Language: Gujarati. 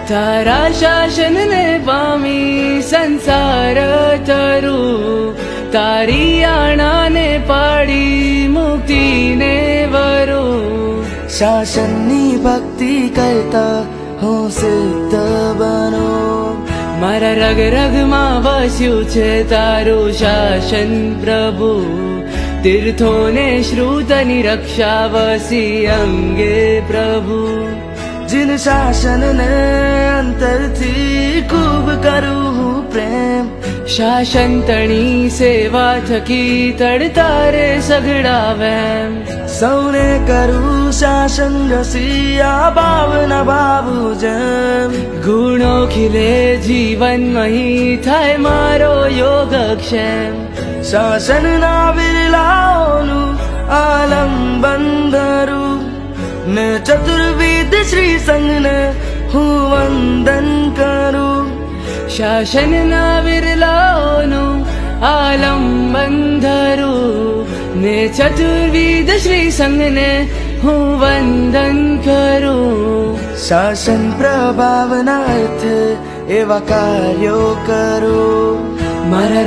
તારા શાસનને પામી સંસાર તરું, તારી આણાને પાડી મુક્તિને વરું. શાસનની ભક્તિ કરતા હું સિદ્ધ બનો. મારા રગ રગમાં વસ્યું છે તારું શાસન પ્રભુ, તીર્થોને શ્રુતની રક્ષા વસી અંગે પ્રભુ. जिन शासन ने अंतर थी खूब करूँ हूँ प्रेम. શાસન તણી સેવા થકી તડતારે સઘળાવેમ. સૌને કરું શાસન રસી આ ભાવના ભાવું જેમ. ગુણો ખીલે જીવનમહી થાય મારો યોગક્ષેમ. શાસનના વિરલાઓનું આલંબન ધરું ને ચતુર્વિધ શ્રી સંઘને હું વંદન કરું. શાસનના વિરલાઓનું આલંબન ધરું ને ચતુર્વિધ શ્રી સંઘને હું વંદન કરું. શાસન પ્રભાવના અર્થે એવા કાર્યો કરો. મારા